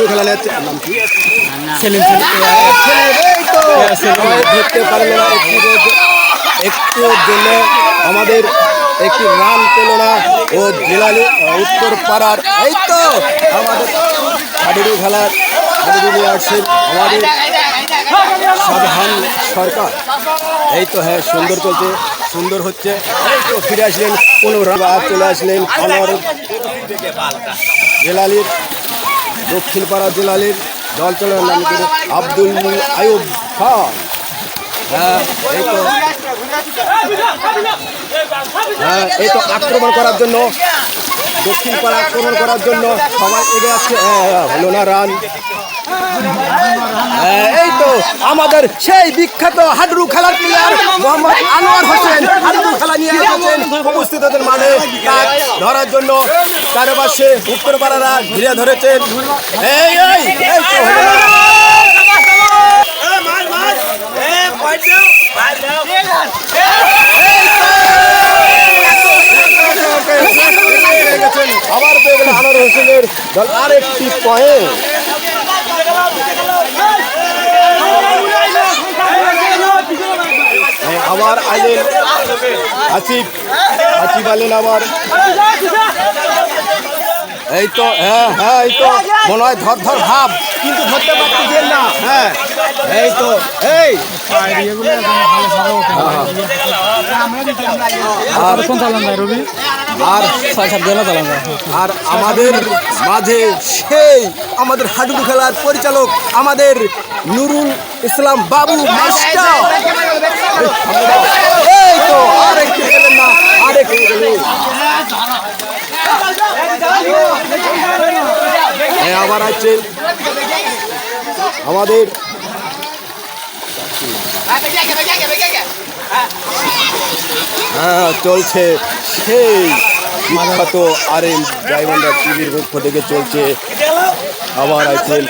খেলা নিচ্ছে নাম কি ধরতে পারল না একটু জন্য আমাদের একটি রান পেল না ও জেলালি উত্তর পাড়ার এই তো আমাদের হাডুডু খেলার হাডুডু নিয়ে আসছেন আমাদের সাধারণ সরকার এই তো হ্যাঁ সুন্দর চলছে সুন্দর হচ্ছে এই তো ফিরে আসলেন কোনো রান চলে আসলেন আমার জেলালির দক্ষিণ পাড়া জেলালির দল চলে নাম আব্দুল আয়ুব খান হ্যাঁ এই তো আক্রমণ করার জন্য দক্ষিণ পাড়া আক্রমণ করার জন্য সবাই এগিয়ে আসছে হলো না রান এই তো আমাদের সেই বিখ্যাত হাডুডু খেলার প্লেয়ার মোহাম্মদ আনোয়ার হোসেন হাডুডু খেলা নিয়ে এসেছেন উপস্থিতদের মাঠে ধরার জন্য চারপাশে উত্তর পাড়ারা ঘিরে ধরেছেন এই তো হলো না আবার পেয়ে গেল আনোয়ার হোসেনের দল আরেকটি পয়েন্ট আবার আইলেন আসিফ আইলেন আবার এই তো এই তো মনে হয় ধর ভাব কিন্তু ধরতে পারতেছেন না এই তো এই আর আমাদের মাঝে সেই আমাদের হাডুডু খেলার পরিচালক আমাদের নুরুল ইসলাম বাবু মাস্টার এই তো আরেকটু গেলেন না আরেকটু গেলেন আবার আছে আমাদের চলছে সেই বিখ্যাত আরএম ডায়মন্ডার টিভির পক্ষ থেকে চলছে আবার আছেন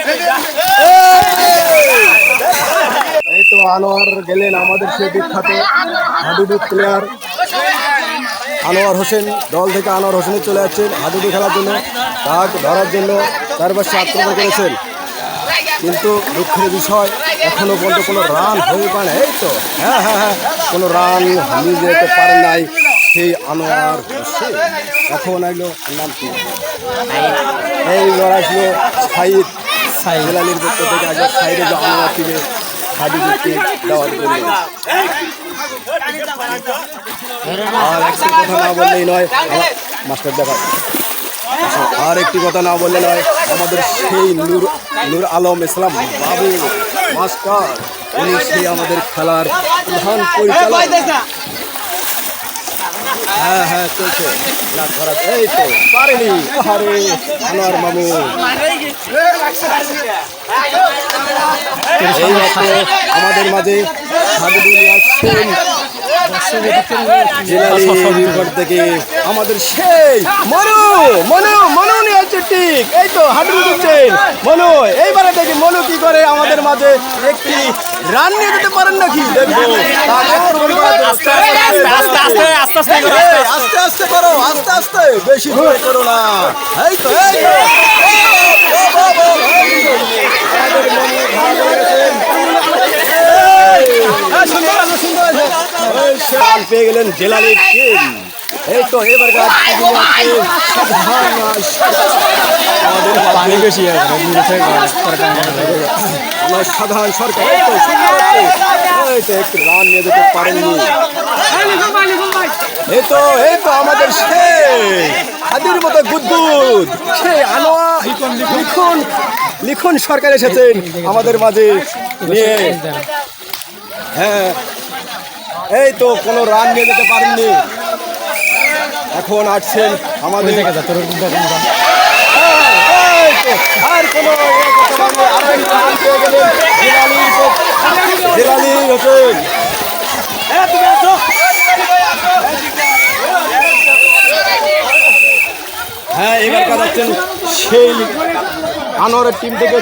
এই তো আনোয়ার গেলেন আমাদের সেই বিখ্যাত হাডুডু প্লেয়ার আনোয়ার হোসেন দল থেকে আনোয়ার হোসেনের চলে যাচ্ছেন হাডুডু খেলার জন্য তাক ধরার জন্য তার পাশে আক্রমণ করেছেন কিন্তু দুঃখের বিষয় এখনো পর্যন্ত কোনো রান হয়ে পারে এই তো হ্যাঁ কোনো রান নিয়ে যেতে পারেন নাই সেই আনোয়ার হোসেন এখন আইলো নাম কি এই আসলো সাইদ জেলালির পক্ষ থেকে আগে সাইডে যে আনোয়ার থেকে হাডুডুকে দেওয়ার জন্য আর একটি কথা না বললেই নয় মাস্টার দেখা আর একটি কথা না বললে নয় আমাদের সেই নূর আলম ইসলাম বাবু মাস্টার উনি সেই আমাদের খেলার প্রধান পরিচালক হ্যাঁ চলছে এই তো পারেনি আরে আনোয়ার মামু এই আমাদের মাঝে হাডুডু নিয়ে আসছেন থেকে আমাদের সেই মনু নিয়ে আসছে ঠিক এই তো হাডুডু দিচ্ছেন মনু এইবারে দেখি মনু কি করে আমাদের মাঝে একটি রান নিয়ে যেতে পারেন নাকি দেখবো আস্তে করো আস্তে বেশি জোরে করো না এই তো পেয়ে গেলেন জেলালির টিম এই তো এবার পানি বেশি সাধারণ সরকার একটু রান নিয়ে যেতে পারেননি এই তো আমাদের সেই হাতির মতো গুদগুদ সেই আনোয়ার লিখন সরকার এসেছেন আমাদের মাঝে নিয়ে এই তো কোনো রান নিয়ে যেতে পারেননি এখন আসছেন আমাদের আর কোনো জেলালি হোসেন এবার কাটাচ্ছেন সেই আনোয়ারের টিম থেকে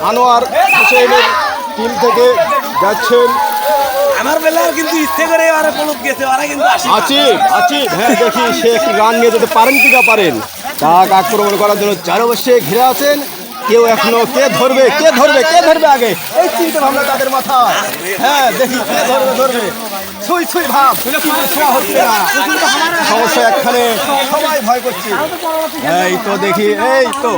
আনোয়ার হোসেনের টিম থেকে যাচ্ছেন আমার বেলাও কিন্তু ইচ্ছে করে ওরা পলক গেছে ওরা কিন্তু আছি হ্যাঁ দেখি সে একটি রান নিয়ে যেতে পারেন কি না পারেন তাক আক্রমণ করার জন্য চারপাশে ঘিরে আছেন। কেউ এখনো কে ধরবে আগে এই চিন্তা ভাবনা তাদের মাথায়। হ্যাঁ দেখি কে ধরবে ছুঁই ভাব ছোঁয়া হচ্ছে না। সমস্যা একখানে, সবাই ভয় করছে। এই তো দেখি এই তো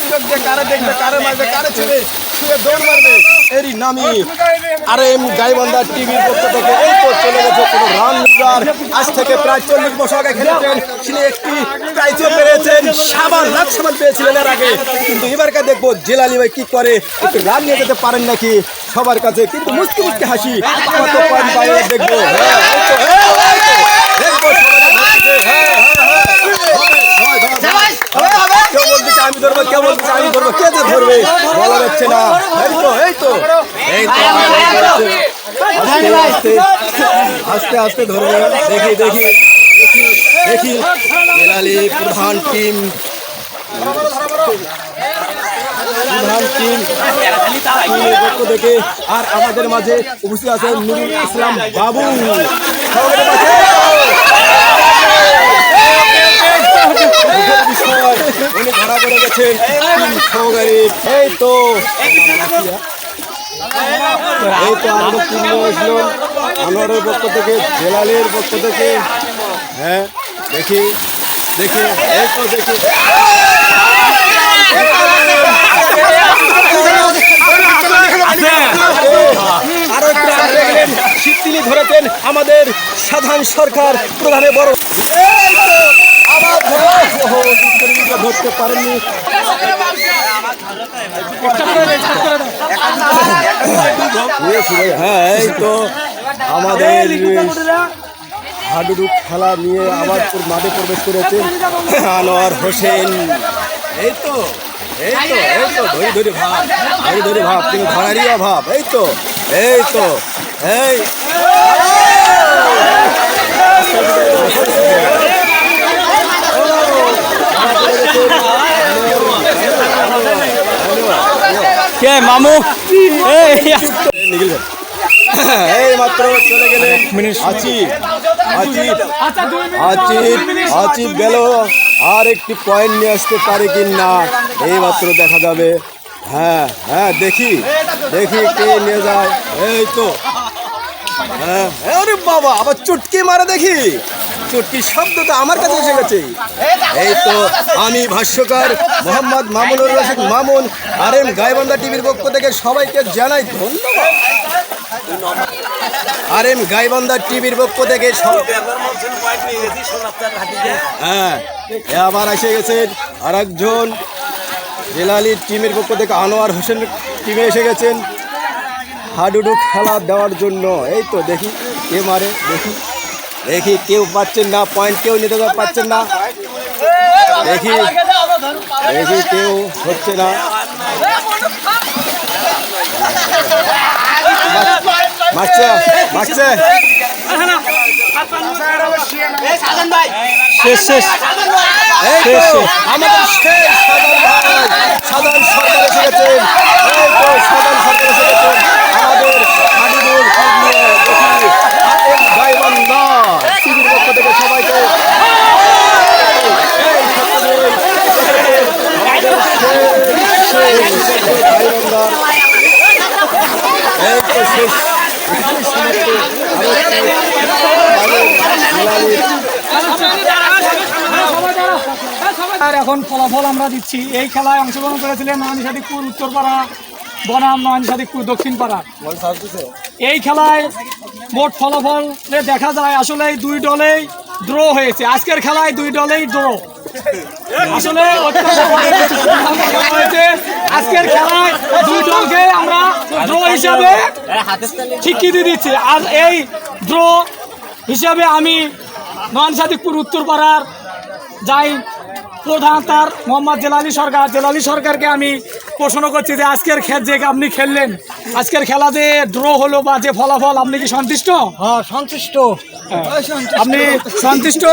চোখ দিয়ে কারে দেখবে, কারে মারবে, কারে ছেড়ে শুয়ে দৌড় মারবে এরই নামি RM গাইবান্ধা টিভির পক্ষ থেকে এই তো চলে গেছে কোনো রান লিডার। আজ থেকে প্রায় 40 বছর আগে খেলেছেন, তিনি একটি প্রাইজও পেয়েছেন, লাখ সাবান পেয়েছিলেন এর আগে। কিন্তু এবারকে দেখবো জেলালি ভাই কি করে, একটু রান নিয়ে যেতে পারেন নাকি সবার কাছে। কিন্তু মুচকি হাসি কত পয়েন্ট পাবে দেখবো। কেউ বলতেছে আমি ধরবো, কেউ বলতেছে আমি ধরবো, কে যে ধরবে বলা যাচ্ছে না। আস্তে আস্তে ধরবে। দেখি জেলালি প্রধান টিম পক্ষ থেকে। আর আমাদের মাঝে উপস্থিত আছেন নুরুল ইসলাম বাবু। উনি ধরা পড়ে গেছেন এই তো আনোয়ারের পক্ষ থেকে, জেলালের পক্ষ থেকে। হ্যাঁ দেখি এই তো দেখি আরো তিনি ধরেছেন আমাদের সাধারণ সরকার প্রধানের বড় ধরতে পারেননি। হ্যাঁ এই তো আমাদের হাডুডু খেলা নিয়ে আবার মাঠে প্রবেশ করেছেন আনোয়ার হোসেন। এই তো ধরে ভাব কিন্তু ধরারই অভাব। এই তো কে মামু এই মাত্র চলে গেলেন আচিব গেল। আর একটি পয়েন্ট নিয়ে আসতে পারে কি না এই মাত্র দেখা যাবে। হ্যাঁ দেখি কে নিয়ে যায়। এই তো আরে বাবা আবার চুটকি মারে, দেখি চুটকির শব্দ তো আমার কাছে এসে গেছে। এই তো আমি ভাষ্যকার মোহাম্মদ মামুনুর রশিদ মামুন RM গাইবান্ধা টিভির পক্ষ থেকে সবাইকে জানাই ধন্যবাদ। RM গাইবান্ধা টিভির পক্ষ থেকে হ্যাঁ আবার এসে গেছেন আর একজন জেলালির টিমের পক্ষ থেকে আনোয়ার হোসেন টিমে এসে গেছেন হাডুডু খেলা দেওয়ার জন্য। এই তো দেখি কে মারে, দেখি কেউ পাচ্ছেন না পয়েন্ট, কেউ নিতে পারছেন না। দেখি কেউ হচ্ছে না। মারছে শেষ আমাদের সাধারণ সরকার এসে গেছেন। সাধারণ সরকার এসে গেছেন আমাদের হাডুডুর নিয়ে। গাইবান্ধা টিভির পক্ষ থেকে সবাইকে এখন ফলাফল আমরা দিচ্ছি। এই খেলায় অংশগ্রহণ করেছিলেন নয়ানীসাদিকপুর উত্তরপাড়া বনাম নয়ানীসাদিকপুর দক্ষিণপাড়া। এই খেলায় মোট ফলাফলে দেখা যায় আসলে দুই দলেই ড্র হয়েছে। আজকের খেলায় দুই দলেই ড্র। আসলে আজকের খেলায় দুই দলকে আমরা ড্র হিসাবে স্বীকৃতি দিচ্ছি। আর এই ড্র হিসাবে আমি নয়ানীসাদিকপুর উত্তরপাড়ার যাই প্রধান তার মোহাম্মদ জেলালি সরকারকে আমি প্রশ্ন করছি যে আজকের যে আপনি খেললেন, আজকের খেলা যে ড্র হলো বা যে ফলাফল, আপনি কি সন্তুষ্ট? হ্যাঁ সন্তুষ্ট। আপনি সন্তুষ্ট?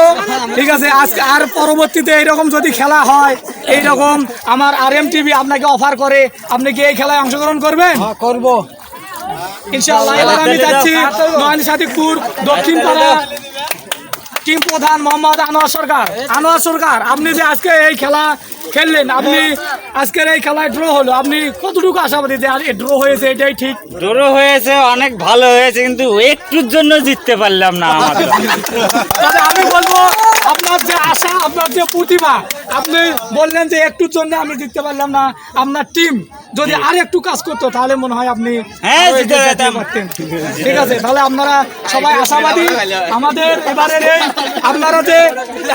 ঠিক আছে। আজকে আর পরবর্তীতে এইরকম যদি খেলা হয়, এইরকম আমার RM টিভি আপনাকে অফার করে, আপনি কি এই খেলায় অংশগ্রহণ করবেন? করব ইনশাআল্লাহ। এবার আমি যাচ্ছি নয়ানীসাদিকপুর দক্ষিণপাড়া টিম প্রধান মোহাম্মদ আনোয়ার সরকার। আনোয়ার সরকার, আপনি যে আজকে এই খেলা খেললেন, আপনি আজকের এই খেলায় ড্র হলো, আপনি কতটুকু আশাবাদী যে ড্র হয়েছে এটাই ঠিক? ড্র হয়েছে, অনেক ভালো হয়েছে, কিন্তু একটুর জন্য জিততে পারলাম না আমাদের। তবে আমি বলবো আপনার যে আশা, আপনার যে প্রতিভা, আপনি বললেন যে একটুর জন্য আমি জিততে পারলাম না, আপনার টিম যদি আর একটু কাজ করতো তাহলে মনে হয় আপনি হ্যাঁ, আরো জিতে এগিয়ে যেতে যেতাম। পারতেন। ঠিক আছে, তাহলে আপনারা সবাই আশাবাদী। আমাদের এবারের এই আপনারা যে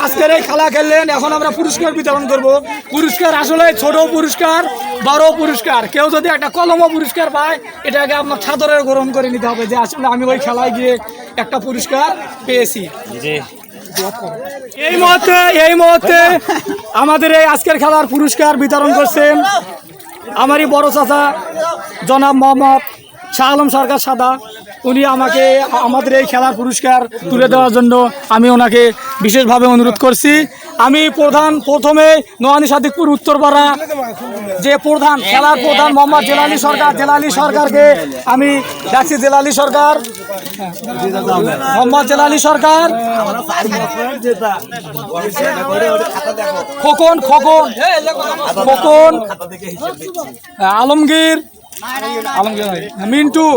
আজকের এই খেলা খেললেন, এখন আমরা পুরস্কার বিতরণ করব। পুরস্কার আসলে ছোট পুরস্কার, বড় পুরস্কার। কেউ যদি একটা কলমও পুরস্কার পায়, এটাকে আপনার সাদরে গ্রহণ করে নিতে হবে যে আসলে আমি ওই খেলায় গিয়ে একটা পুরস্কার পেয়েছি। জি, এই মুহূর্তে আমাদের এই আজকের খেলার পুরস্কার বিতরণ করছেন আমারই বড় চাচা জনাব মোহাম্মদ শাহ আলম সরকার সাদা। উনি আমাকে আমাদের এই খেলার পুরস্কার তুলে দেওয়ার জন্য আমি ওনাকে বিশেষভাবে অনুরোধ করছি। আমি প্রথমে নোয়ানী সাদিকপুর উত্তরপাড়া যে প্রধান খেলার প্রধান মোহাম্মদ জেলালী সরকারকে আমি ডাকছি। জেলালী সরকার, মোহাম্মদ জেলালী সরকার, খোকন আলমগীর, মিন্টু,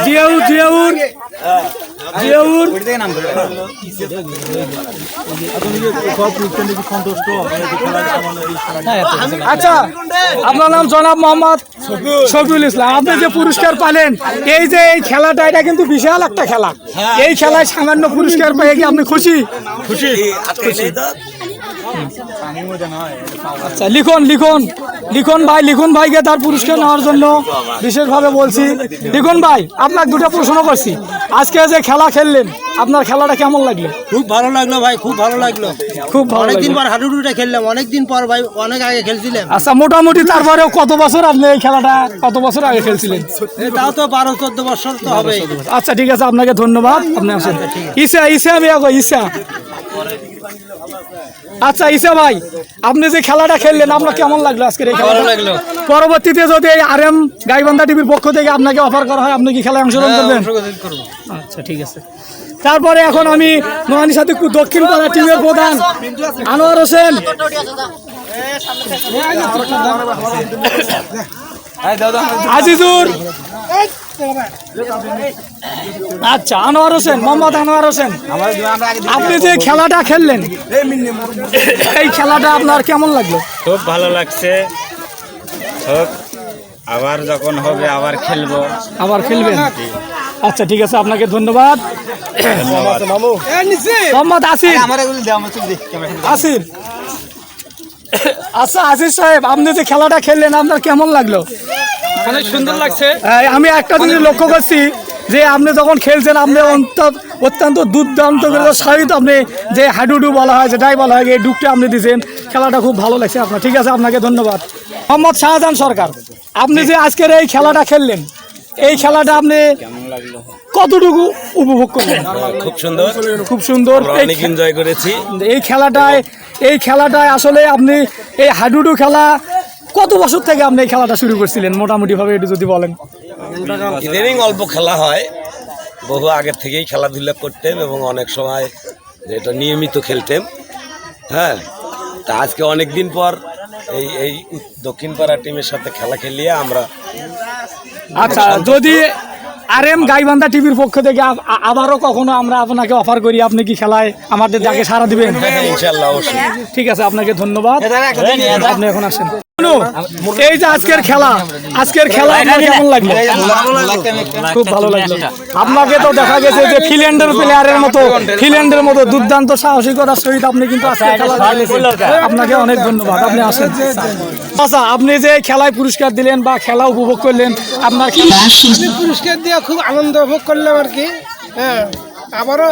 জিয়াউর, আচ্ছা, আপনার নাম জনাব মোহাম্মদ শফিউল ইসলাম। আপনি যে পুরস্কার পালেন, এই যে এই খেলাটা, এটা কিন্তু বিশাল একটা খেলা। এই খেলায় সামান্য পুরস্কার পেয়ে কি আপনি খুশি? আচ্ছা, লিখন ভাইকে তার পুরস্কার নেওয়ার জন্য বিশেষভাবে বলছি। লিখন ভাই, আপনার দুটো প্রশ্ন করছি। আজকে যে খেলা খেললেন, আপনার খেলাটা কেমন লাগলো? খুব ভালো লাগলো ভাই, খুব ভালো লাগলো। অনেকদিন পর হাডুডুটা খেললাম, অনেকদিন পর ভাই, অনেক আগে খেলছিলাম। আচ্ছা, মোটামুটি তারপরেও কত বছর আপনি এই খেলাটা কত বছর আগে খেলছিলেন? তাও তো 12-14 বছর তো হবে। আচ্ছা, ঠিক আছে, আপনাকে ধন্যবাদ। আপনি আসেন। ঈশা। আচ্ছা ঈশা ভাই, আপনি যে খেলাটা খেললেন, আপনার কেমন লাগলো আজকের এই খেলাটা? পরবর্তীতে যদি এই RM গাইবান্ধা টিভির পক্ষ থেকে আপনাকে অফার করা হয়, আপনি কি খেলায় অংশগ্রহণ করবেন? আচ্ছা, ঠিক আছে। তারপরে এখন আমি নোয়ানী সাদিকপুর দক্ষিণ পাড়া টিমের প্রধান আনোয়ার হোসেন, আজিজুর, আচ্ছা আনোয়ার হোসেন, মোহাম্মদ আনোয়ার হোসেন, আপনি যে খেলাটা খেললেন, এই খেলাটা আপনার কেমন লাগলো? খুব ভালো লাগছে। আবার যখন হবে আবার খেলবো। আবার খেলবেন? আচ্ছা, ঠিক আছে, আপনাকে ধন্যবাদ। মোহাম্মদ আসির। আচ্ছা আসির সাহেব, আপনি যে খেলাটা খেললেন, আপনার কেমন লাগলো? অনেক সুন্দর লাগছে। আমি একটা জিনিস লক্ষ্য করছি যে আপনি যখন খেলছেন, আপনি অত্যন্ত দুর্দান্ত করে সহিত আপনি যে হাডুডু বলা হয়, যেটাই বলা হয়, এই ডুবটা আপনি দিয়েছেন। খেলাটা খুব ভালো লাগছে আপনার। ঠিক আছে, আপনাকে ধন্যবাদ। মোহাম্মদ শাহজাহান সরকার, আপনি যে আজকের এই খেলাটা খেললেন, এই খেলাটা আপনি কতটুকু উপভোগ করলেন? খুব সুন্দর, অনেক এনজয় করেছি এই খেলাটায় আসলে আপনি এই হাডুডু খেলা কত বছর থেকে আপনি এই খেলাটা শুরু করছিলেন মোটামুটি ভাবে একটু যদি বলেন? ইদানিং অল্প খেলা হয়, বহু আগের থেকেই খেলাধুলা করতেন এবং অনেক সময় এটা নিয়মিত খেলতেন। হ্যাঁ, তা আজকে অনেক দিন পর এই দক্ষিণ পাড়া টিমের সাথে খেলা খেলিয়ে আমরা। আচ্ছা, যদি RM গাইবান্ধা টিভির পক্ষ থেকে আবারও কখনো আমরা আপনাকে অফার করি, আপনি কি খেলায় আমাদের যাকে সারা দিবেন? ইনশাআল্লাহ, অবশ্যই। ঠিক আছে, আপনাকে ধন্যবাদ। আপনি এখন আসেন। এই যে আজকের খেলা আপনার কেমন লাগলো? খুব ভালো লাগলো। আপনাকে তো দেখা গেছে যে ফিল্যান্ডের মতো দুর্দান্ত সাহসিকতার সহিত আপনি কিন্তু আজকের খেলা খেলেছেন। আপনাকে অনেক ধন্যবাদ। আপনি আসেন। আচ্ছা, আপনি যে খেলায় পুরস্কার দিলেন বা খেলা উপভোগ করলেন, আপনার কি? আমি পুরস্কার দিয়ে খুব আনন্দ উপভোগ করলাম আর কি। হ্যাঁ, আবারও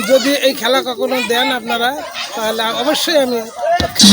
যদি এই খেলা কখনো দেন আপনারা, তাহলে অবশ্যই আমি